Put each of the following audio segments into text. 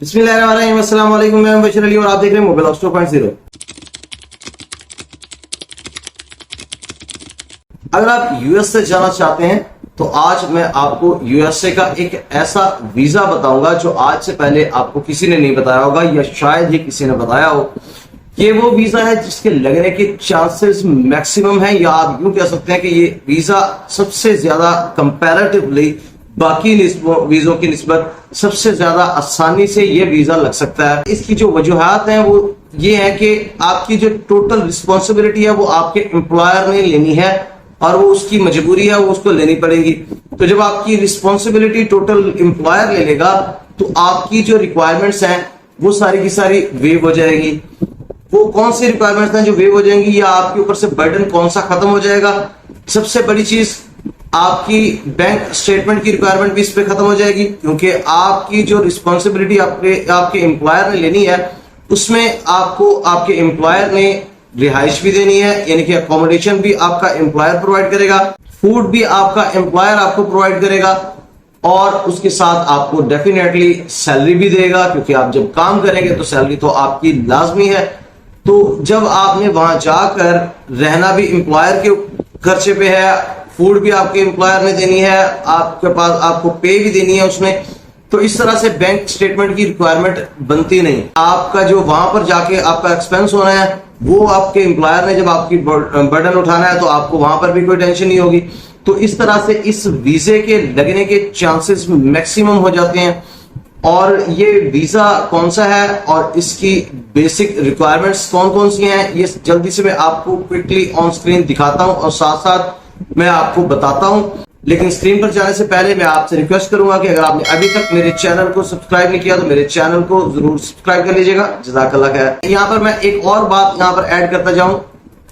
बिस्मिल्लाहिर्रहमानिर्रहीम, अस्सलाम वालेकुम। मैं बशर अली और आप देख रहे हैं मोबाइल 2.0। अगर आप यूएस से जाना चाहते हैं तो आज मैं आपको यूएसए का एक ऐसा वीजा बताऊंगा जो आज से पहले आपको किसी ने नहीं बताया होगा या शायद ही किसी ने बताया हो। ये वो वीजा है जिसके लगने के चांसेस मैक्सिमम है, या आप यूं कह सकते हैं कि ये वीजा सबसे ज्यादा कंपैरेटिवली बाकी वीजों की निस्बत सबसे ज्यादा आसानी से ये वीजा लग सकता है। इसकी जो वजूहात हैं वो ये है कि आपकी जो टोटल रिस्पॉन्सिबिलिटी है वो आपके एम्प्लॉयर ने लेनी है और वो उसकी मजबूरी है, वो उसको लेनी पड़ेगी। तो जब आपकी रिस्पॉन्सिबिलिटी टोटल एम्प्लॉयर ले लेगा तो आपकी जो रिक्वायरमेंट्स हैं वो सारी की सारी वेव हो जाएगी। वो कौन सी रिक्वायरमेंट्स हैं जो वेव हो जाएंगी, या आपके ऊपर से बर्डन कौन सा खत्म हो जाएगा? सबसे बड़ी चीज आपकी बैंक स्टेटमेंट की रिक्वायरमेंट भी इस पे खत्म हो जाएगी, क्योंकि आपकी जो रिस्पॉन्सिबिलिटी आपके एम्प्लॉयर ने लेनी है उसमें आपको आपके एम्प्लॉयर ने रिहाइश भी देनी है, यानी कि अकोमोडेशन भी आपका एम्प्लॉयर प्रोवाइड करेगा, फूड भी आपका एम्प्लॉयर आपको प्रोवाइड करेगा और उसके साथ आपको डेफिनेटली सैलरी भी देगा, क्योंकि आप जब काम करेंगे तो सैलरी तो आपकी लाजमी है। तो जब आपने वहां जाकर रहना भी एम्प्लॉयर के खर्चे पे है, फूड भी आपके एम्प्लॉयर ने देनी है, आपके पास आपको पे भी देनी है उसमें, तो इस तरह से बैंक स्टेटमेंट की रिक्वायरमेंट बनती नहीं। आपका जो वहां पर जाके आपका एक्सपेंस होना है वो आपके एम्प्लॉयर ने जब आपकी बर्डन उठाना है तो आपको वहां पर भी कोई टेंशन नहीं होगी। तो इस तरह से इस वीजे के लगने के चांसेस मैक्सिमम हो जाते हैं। और ये वीजा कौन सा है और इसकी बेसिक रिक्वायरमेंट्स कौन कौन सी हैं, ये जल्दी से मैं आपको क्विकली ऑन स्क्रीन दिखाता हूं और साथ साथ मैं आपको बताता हूं। लेकिन स्क्रीन पर जाने से पहले मैं आपसे रिक्वेस्ट करूंगा कि अगर आपने अभी तक मेरे चैनल को सब्सक्राइब नहीं किया तो मेरे चैनल को जरूर सब्सक्राइब कर लीजिएगा। जज़ाकल्लाह खैर। यहाँ पर मैं एक और बात यहाँ पर ऐड करता जाऊं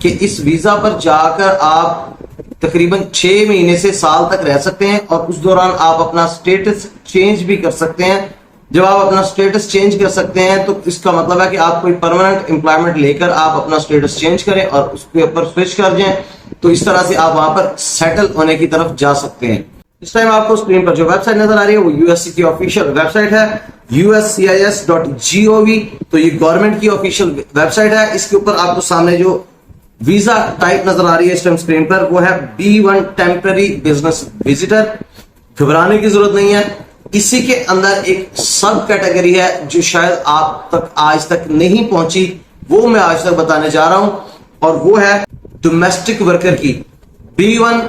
कि इस वीजा पर जाकर आप तकरीबन 6 महीने से साल तक रह सकते हैं और उस दौरान आप अपना स्टेटस चेंज भी कर सकते हैं। जब आप अपना स्टेटस चेंज कर सकते हैं तो इसका मतलब है कि आप कोई परमानेंट एम्प्लॉयमेंट लेकर आप अपना स्टेटस चेंज करें और उसके ऊपर स्विच कर जाएं, तो इस तरह से आप वहां पर सेटल होने की तरफ जा सकते हैं। इस टाइम आपको स्क्रीन पर जो वेबसाइट नजर आ रही है वो यूएससी की ऑफिशियल वेबसाइट है, uscis.gov। तो ये गवर्नमेंट की ऑफिशियल वेबसाइट है। इसके ऊपर आपको सामने जो वीजा टाइप नजर आ रही है इस टाइम स्क्रीन पर वो है B1 टेम्पररी बिजनेस विजिटर। घबराने की जरूरत नहीं है। इसी के अंदर एक सब कैटेगरी है जो शायद आप तक आज तक नहीं पहुंची, वो मैं आज तक बताने जा रहा हूं, और वो है डोमेस्टिक वर्कर की। B1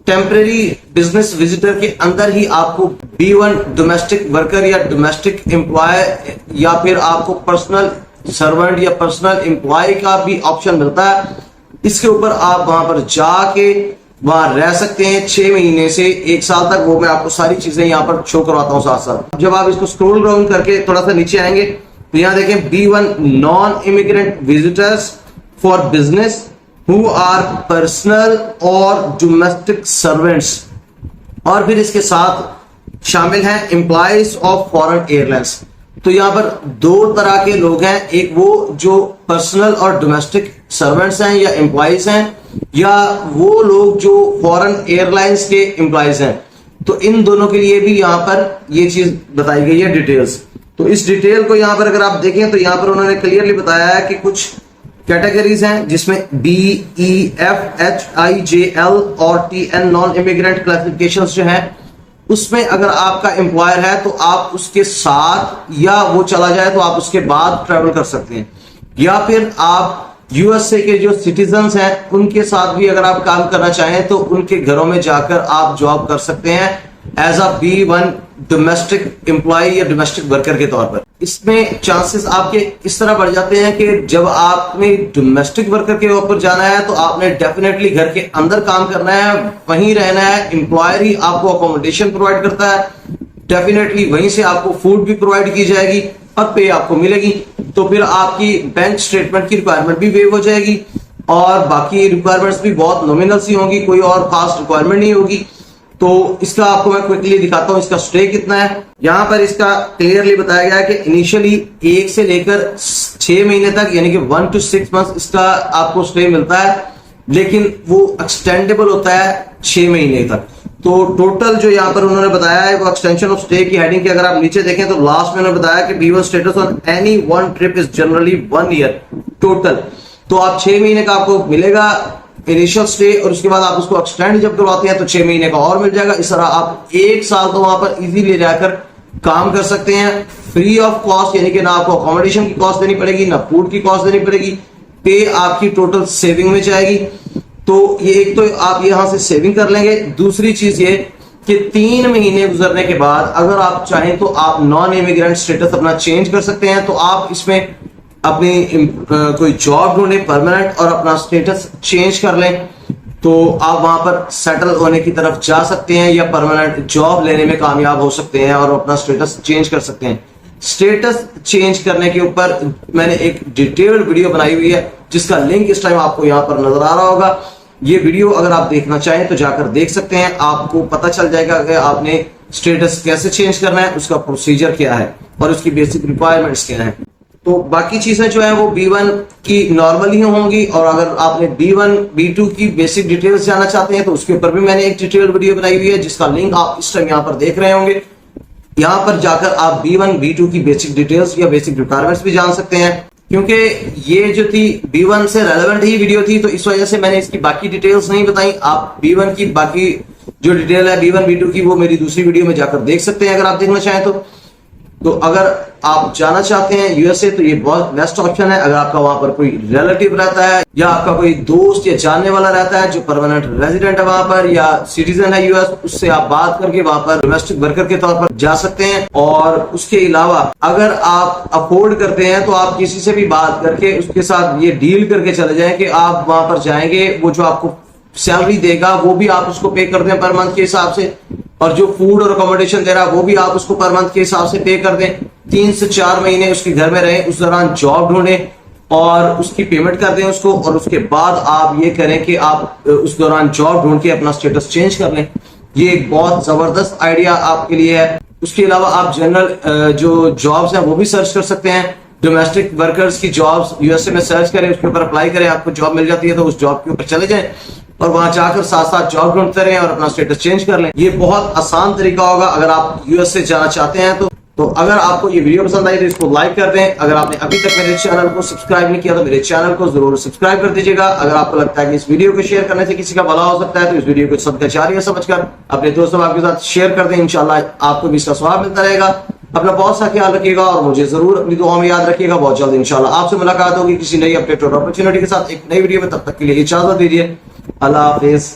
टेम्पररी बिजनेस विजिटर के अंदर ही आपको B1 डोमेस्टिक वर्कर या डोमेस्टिक एम्प्लॉय या फिर आपको पर्सनल सर्वेंट या पर्सनल एम्प्लॉय का भी ऑप्शन मिलता है। इसके ऊपर आप वहां पर जाके वहां रह सकते हैं 6 महीने से 1 साल तक। वो मैं आपको सारी चीजें यहाँ पर शो करवाता हूँ साथ साथ। जब आप इसको स्क्रॉल डाउन करके थोड़ा सा नीचे आएंगे तो यहाँ देखें B1 non immigrant visitors for business who are personal और डोमेस्टिक सर्वेंट्स, और फिर इसके साथ शामिल हैं एम्प्लॉयज ऑफ फॉरेन एयरलाइंस। तो यहाँ पर 2 तरह के लोग हैं, एक वो जो पर्सनल और डोमेस्टिक सर्वेंट्स हैं या एम्प्लॉयज हैं, या वो लोग जो फॉरेन एयरलाइंस के एम्प्लॉयज हैं। तो इन दोनों के लिए भी यहाँ पर ये चीज बताई गई है डिटेल्स। तो इस डिटेल को यहाँ पर अगर आप देखें तो यहाँ पर उन्होंने क्लियरली बताया है कि कुछ कैटेगरीज हैं जिसमें B, E, F, H, I, J, L और TN नॉन इमिग्रेंट क्लासिफिकेशंस जो हैं उसमें अगर आपका एम्प्लॉयर है तो आप उसके साथ, या वो चला जाए तो आप उसके बाद ट्रेवल कर सकते हैं, या फिर आप यूएसए के जो सिटीजन्स हैं उनके साथ भी अगर आप काम करना चाहें तो उनके घरों में जाकर आप जॉब कर सकते हैं as a B1 domestic employ या डोमेस्टिक वर्कर के तौर पर। इसमें चांसेस आपके इस तरह बढ़ जाते हैं कि जब आपने डोमेस्टिक वर्कर के ऊपर जाना है तो आपने डेफिनेटली घर के अंदर काम करना है, वहीं रहना है। एम्प्लॉयर ही आपको अकोमोडेशन प्रोवाइड करता है, डेफिनेटली वहीं से आपको फूड भी प्रोवाइड की जाएगी और पे आपको मिलेगी। तो फिर आपकी बैंक स्टेटमेंट की रिक्वायरमेंट भी वेव हो जाएगी और बाकी रिक्वायरमेंट्स भी बहुत नॉमिनल सी होंगी, कोई और खास रिक्वायरमेंट नहीं होगी। तो इसका आपको मैं क्विकली दिखाता हूं इसका स्टे कितना है। यहां पर इसका क्लियरली बताया गया है कि इनिशियली 1 से लेकर 6 महीने तक, यानी कि 1 to 6 मंथ्स इसका आपको स्टे मिलता है। लेकिन वो एक्सटेंडेबल होता है 6 महीने तक। तो टोटल जो यहाँ पर उन्होंने बताया है वो एक्सटेंशन ऑफ स्टे की हेडिंग की अगर आप नीचे देखें तो लास्ट में उन्होंने बताया कि B1 status on any one trip is generally 1 year total. तो आप 6 महीने का आपको मिलेगा इनिशियल स्टे, और उसके बाद आप उसको एक्सटेंड जब करवाते हैं तो 6 महीने का और मिल जाएगा। इस तरह आप 1 साल तो वहां पर इजीली जाकर काम कर सकते हैं फ्री ऑफ कॉस्ट, यानी कि ना आपको अकोमोडेशन की कॉस्ट देनी पड़ेगी, ना फूड की कॉस्ट देनी पड़ेगी, पे आपकी टोटल सेविंग में जाएगी। तो ये एक तो आप यहां से सेविंग कर लेंगे। दूसरी चीज ये कि 3 महीने गुजरने के बाद अगर आप चाहें तो आप नॉन इमिग्रेंट स्टेटस अपना चेंज कर सकते हैं। तो आप इसमें अपनी कोई जॉब ढूंढे परमानेंट और अपना स्टेटस चेंज कर लें, तो आप वहां पर सेटल होने की तरफ जा सकते हैं या परमानेंट जॉब लेने में कामयाब हो सकते हैं और अपना स्टेटस चेंज कर सकते हैं। स्टेटस चेंज करने के ऊपर मैंने एक डिटेल्ड वीडियो बनाई हुई है जिसका लिंक इस टाइम आपको यहां पर नजर आ रहा होगा। ये वीडियो अगर आप देखना चाहें तो जाकर देख सकते हैं, आपको पता चल जाएगा कि आपने स्टेटस कैसे चेंज करना है, उसका प्रोसीजर क्या है और उसकी बेसिक रिक्वायरमेंट्स क्या है। तो बाकी चीजें जो है वो B1 की नॉर्मल ही होंगी, और अगर आपने B1 B2 की बेसिक डिटेल्स जानना चाहते हैं तो उसके ऊपर भी मैंने एक डिटेल वीडियो बनाई हुई है जिसका लिंक आप इस टाइम यहाँ पर देख रहे होंगे। यहाँ पर जाकर आप B1 B2 की बेसिक डिटेल्स या बेसिक रिक्वायरमेंट्स भी जान सकते हैं। क्योंकि ये जो थी B1 से रेलेवेंट ही वीडियो थी तो इस वजह से मैंने इसकी बाकी डिटेल्स नहीं बताई। आप B1 की बाकी जो डिटेल है B1 B2 की वो मेरी दूसरी वीडियो में जाकर देख सकते हैं अगर आप देखना चाहें तो अगर आप जाना चाहते हैं यूएसए तो ये बहुत बेस्ट ऑप्शन है। अगर आपका वहां पर कोई रिलेटिव रहता है या आपका कोई दोस्त या जानने वाला रहता है जो परमानेंट रेजिडेंट है वहां पर या सिटीजन है यूएस, उससे आप बात करके वहां पर डोमेस्टिक वर्कर के तौर पर जा सकते हैं। और उसके अलावा अगर आप अफोर्ड करते हैं तो आप किसी से भी बात करके उसके साथ ये डील करके चले जाएं कि आप वहां पर जाएंगे, वो जो आपको सैलरी देगा वो भी आप उसको पे कर दें पर मंथ के हिसाब से, और जो फूड और अकोमोडेशन दे रहा है वो भी आप उसको पर मंथ के हिसाब से पे कर दें। 3 से 4 महीने उसके घर में रहें, उस दौरान जॉब ढूंढें और उसकी पेमेंट कर दें उसको, और उसके बाद आप ये करें कि आप उस दौरान जॉब ढूंढ के अपना स्टेटस चेंज कर लें। ये एक बहुत जबरदस्त आइडिया आपके लिए है। उसके अलावा आप जनरल जो जॉब्स हैं वो भी सर्च कर सकते हैं। डोमेस्टिक वर्कर्स की जॉब्स यूएसए में सर्च करें, उसके ऊपर अप्लाई करें, आपको जॉब मिल जाती है तो उस जॉब के ऊपर चले जाएं और वहां जाकर साथ साथ जॉब ढूंढते रहें और अपना स्टेटस चेंज कर लें। ये बहुत आसान तरीका होगा अगर आप यूएसए जाना चाहते हैं तो अगर आपको ये वीडियो पसंद आई तो इसको लाइक कर दें। अगर आपने अभी तक मेरे चैनल को सब्सक्राइब नहीं किया तो मेरे चैनल को जरूर सब्सक्राइब कर दीजिएगा। अगर आपको लगता है कि इस वीडियो को शेयर करने से किसी का भला हो सकता है तो इस वीडियो को सदका जारिया समझकर अपने दोस्तों आपके साथ शेयर कर दें। इंशाल्लाह आपको भी इसका स्वाब मिलता रहेगा। अपना बहुत सा ख्याल रखिएगा और मुझे जरूर अपनी दुआ में याद रखिएगा। बहुत जल्द इंशाल्लाह आपसे मुलाकात होगी किसी नई अपडेट और अपॉर्चुनिटी के साथ एक नई वीडियो में। तब तक के लिए इजाजत दीजिए। अल्लाह हाफिज।